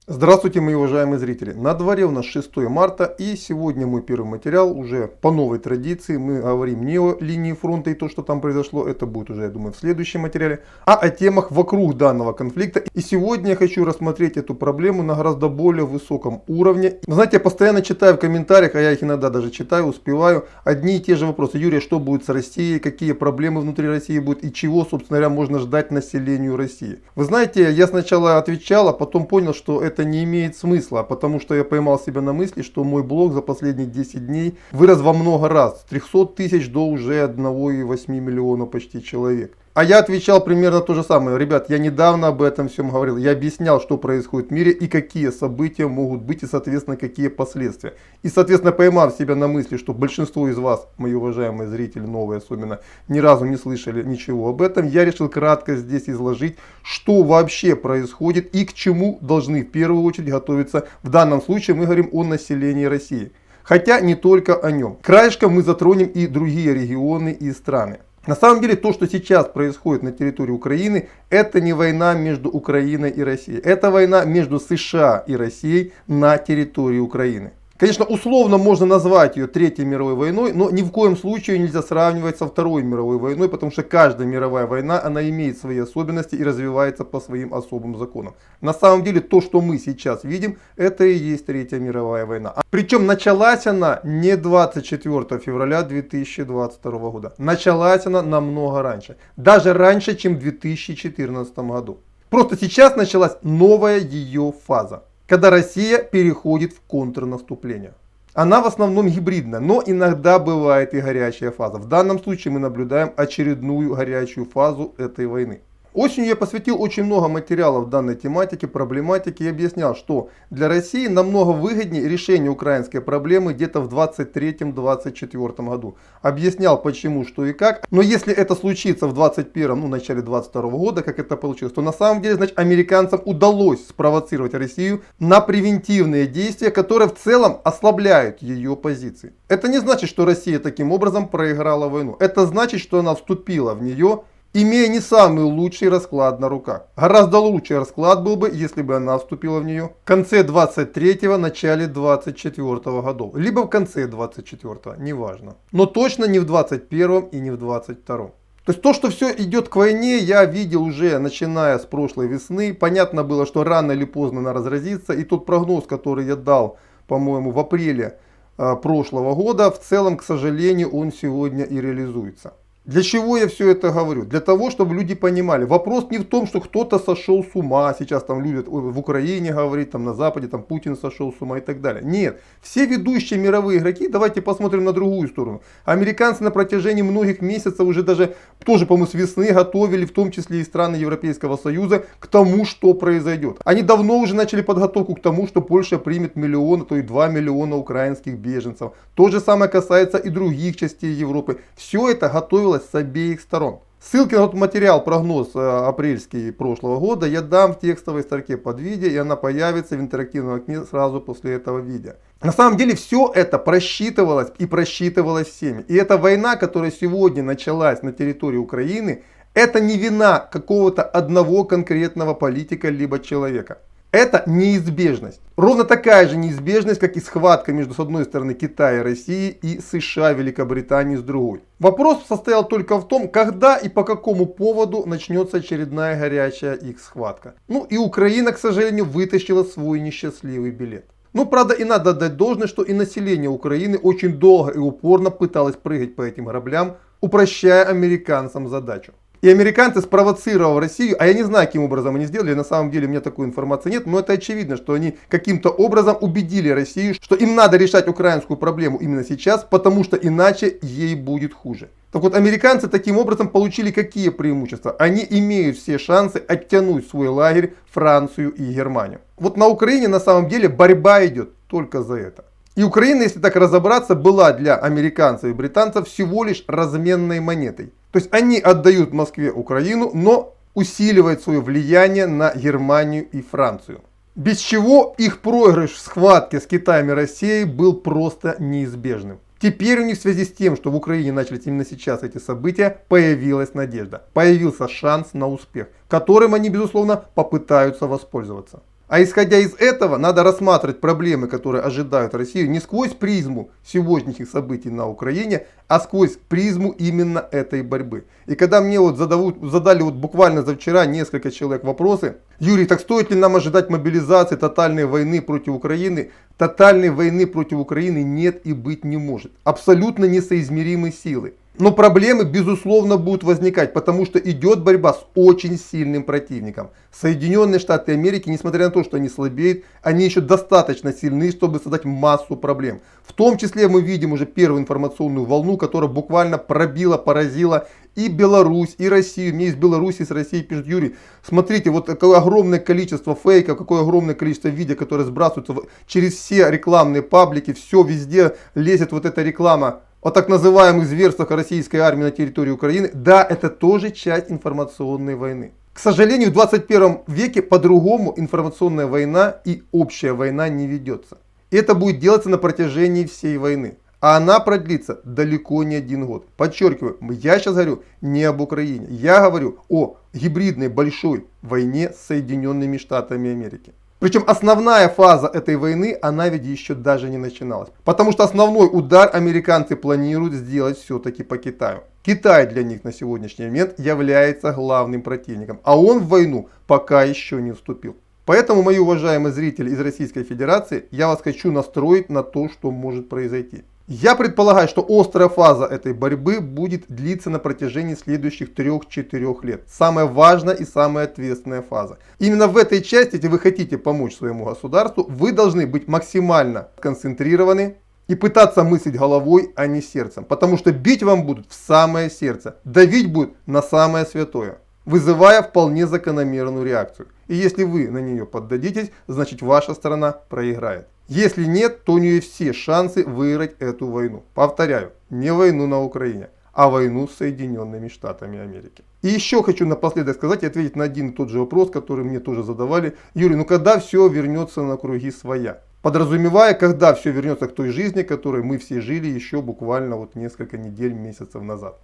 Здравствуйте, мои уважаемые зрители! На дворе у нас 6 марта, и сегодня мой первый материал уже по новой традиции. Мы говорим не о линии фронта и то, что там произошло, это будет уже, я думаю, в следующем материале, а о темах вокруг данного конфликта. И сегодня я хочу рассмотреть эту проблему на гораздо более высоком уровне. Знаете, я постоянно читаю в комментариях, а я их иногда даже читаю, успеваю, одни и те же вопросы. Юрий, что будет с Россией, какие проблемы внутри России будут и чего, собственно говоря, можно ждать населению России? Вы знаете, я сначала отвечал, а потом понял, что это не имеет смысла, потому что я поймал себя на мысли, что мой блог за последние 10 дней вырос во много раз. С 300 тысяч до уже 1,8 миллиона почти человек. А я отвечал примерно то же самое. Ребят, я недавно об этом всем говорил. Я объяснял, что происходит в мире и какие события могут быть и, соответственно, какие последствия. И, соответственно, поймав себя на мысли, что большинство из вас, мои уважаемые зрители, новые особенно, ни разу не слышали ничего об этом, я решил кратко здесь изложить, что вообще происходит и к чему должны в первую очередь готовиться. В данном случае мы говорим о населении России. Хотя не только о нем. Краешком мы затронем и другие регионы и страны. На самом деле то, что сейчас происходит на территории Украины, это не война между Украиной и Россией. Это война между США и Россией на территории Украины. Конечно, условно можно назвать ее Третьей мировой войной, но ни в коем случае нельзя сравнивать со Второй мировой войной, потому что каждая мировая война, она имеет свои особенности и развивается по своим особым законам. На самом деле, то, что мы сейчас видим, это и есть Третья мировая война. Причем началась она не 24 февраля 2022 года. Началась она намного раньше. Даже раньше, чем в 2014 году. Просто сейчас началась новая ее фаза, когда Россия переходит в контрнаступление. Она в основном гибридная, но иногда бывает и горячая фаза. В данном случае мы наблюдаем очередную горячую фазу этой войны. Осенью я посвятил очень много материалов данной тематике, проблематике и объяснял, что для России намного выгоднее решение украинской проблемы где-то в 23-24 году. Объяснял почему, что и как. Но если это случится в 21-м, начале 22 года, как это получилось, то на самом деле, значит, американцам удалось спровоцировать Россию на превентивные действия, которые в целом ослабляют ее позиции. Это не значит, что Россия таким образом проиграла войну. Это значит, что она вступила в нее, имея не самый лучший расклад на руках. Гораздо лучший расклад был бы, если бы она вступила в нее в конце 23-го, начале 24-го годов. Либо в конце 24-го, неважно. Но точно не в 21-м и не в 22-м. То есть то, что все идет к войне, я видел уже начиная с прошлой весны. Понятно было, что рано или поздно она разразится. И тот прогноз, который я дал, по-моему, в апреле прошлого года, в целом, к сожалению, он сегодня и реализуется. Для чего я все это говорю? Для того, чтобы люди понимали. Вопрос не в том, что кто-то сошел с ума. Сейчас там любят в Украине говорить, там на Западе, там Путин сошел с ума и так далее. Нет. Все ведущие мировые игроки, давайте посмотрим на другую сторону. Американцы на протяжении многих месяцев уже даже, тоже, по-моему, с весны готовили, в том числе и страны Европейского Союза, к тому, что произойдет. Они давно уже начали подготовку к тому, что Польша примет миллион, а то и 2 миллиона украинских беженцев. То же самое касается и других частей Европы. Все это готовилось с обеих сторон. Ссылки на тот материал, прогноз апрельский прошлого года, я дам в текстовой строке под видео, и она появится в интерактивном окне сразу после этого видео. На самом деле все это просчитывалось и просчитывалось всеми. И эта война, которая сегодня началась на территории Украины, это не вина какого-то одного конкретного политика либо человека. Это неизбежность. Ровно такая же неизбежность, как и схватка между, с одной стороны, Китая и России и США, Великобритании с другой. Вопрос состоял только в том, когда и по какому поводу начнется очередная горячая их схватка. И Украина, к сожалению, вытащила свой несчастливый билет. Правда, и надо отдать должное, что и население Украины очень долго и упорно пыталось прыгать по этим граблям, упрощая американцам задачу. И американцы, спровоцировав Россию, а я не знаю, каким образом они сделали, на самом деле у меня такой информации нет, но это очевидно, что они каким-то образом убедили Россию, что им надо решать украинскую проблему именно сейчас, потому что иначе ей будет хуже. Так вот, американцы таким образом получили какие преимущества? Они имеют все шансы оттянуть в свой лагерь Францию и Германию. Вот на Украине на самом деле борьба идет только за это. И Украина, если так разобраться, была для американцев и британцев всего лишь разменной монетой. То есть они отдают Москве Украину, но усиливают свое влияние на Германию и Францию. Без чего их проигрыш в схватке с Китаем и Россией был просто неизбежным. Теперь у них в связи с тем, что в Украине начались именно сейчас эти события, появилась надежда. Появился шанс на успех, которым они, безусловно, попытаются воспользоваться. А исходя из этого, надо рассматривать проблемы, которые ожидают Россию, не сквозь призму сегодняшних событий на Украине, а сквозь призму именно этой борьбы. И когда мне вот задали вот буквально за вчера несколько человек вопросы: Юрий, так стоит ли нам ожидать мобилизации, тотальной войны против Украины? Тотальной войны против Украины нет и быть не может. Абсолютно несоизмеримые силы. Но проблемы, безусловно, будут возникать, потому что идет борьба с очень сильным противником. Соединенные Штаты Америки, несмотря на то, что они слабеют, они еще достаточно сильны, чтобы создать массу проблем. В том числе мы видим уже первую информационную волну, которая буквально пробила, поразила и Беларусь, и Россию. Мне из Беларуси, с Россией пишут: Юрий, смотрите, вот какое огромное количество фейков, какое огромное количество видео, которые сбрасываются через все рекламные паблики, все везде лезет вот эта реклама о так называемых зверствах российской армии на территории Украины. Да, это тоже часть информационной войны. К сожалению, в 21 веке по-другому информационная война и общая война не ведется. Это будет делаться на протяжении всей войны. А она продлится далеко не 1 год. Подчеркиваю, я сейчас говорю не об Украине. Я говорю о гибридной большой войне с Соединенными Штатами Америки. Причем основная фаза этой войны, она ведь еще даже не начиналась. Потому что основной удар американцы планируют сделать все-таки по Китаю. Китай для них на сегодняшний момент является главным противником. А он в войну пока еще не вступил. Поэтому, мои уважаемые зрители из Российской Федерации, я вас хочу настроить на то, что может произойти. Я предполагаю, что острая фаза этой борьбы будет длиться на протяжении следующих 3-4 лет. Самая важная и самая ответственная фаза. Именно в этой части, если вы хотите помочь своему государству, вы должны быть максимально концентрированы и пытаться мыслить головой, а не сердцем. Потому что бить вам будут в самое сердце, давить будут на самое святое, вызывая вполне закономерную реакцию. И если вы на нее поддадитесь, значит ваша сторона проиграет. Если нет, то у нее все шансы выиграть эту войну. Повторяю, не войну на Украине, а войну с Соединенными Штатами Америки. И еще хочу напоследок сказать и ответить на один и тот же вопрос, который мне тоже задавали. Юрий, ну когда все вернется на круги своя? Подразумевая, когда все вернется к той жизни, которой мы все жили еще буквально вот несколько недель, месяцев назад.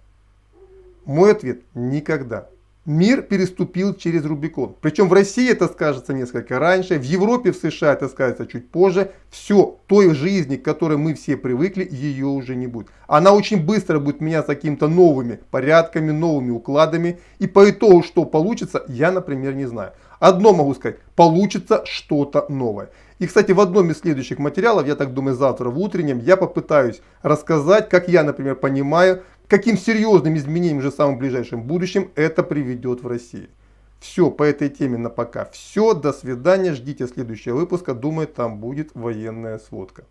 Мой ответ – никогда. Мир переступил через Рубикон. Причем в России это скажется несколько раньше, в Европе, в США это скажется чуть позже. Все, той жизни, к которой мы все привыкли, ее уже не будет. Она очень быстро будет меняться какими-то новыми порядками, новыми укладами. И по итогу, что получится, я, например, не знаю. Одно могу сказать, получится что-то новое. И, кстати, в одном из следующих материалов, я так думаю, завтра в утреннем, я попытаюсь рассказать, как я, например, понимаю, каким серьезным изменениям уже в самом ближайшем будущем это приведет в России. Все по этой теме на пока. Все, до свидания, ждите следующего выпуска. Думаю, там будет военная сводка.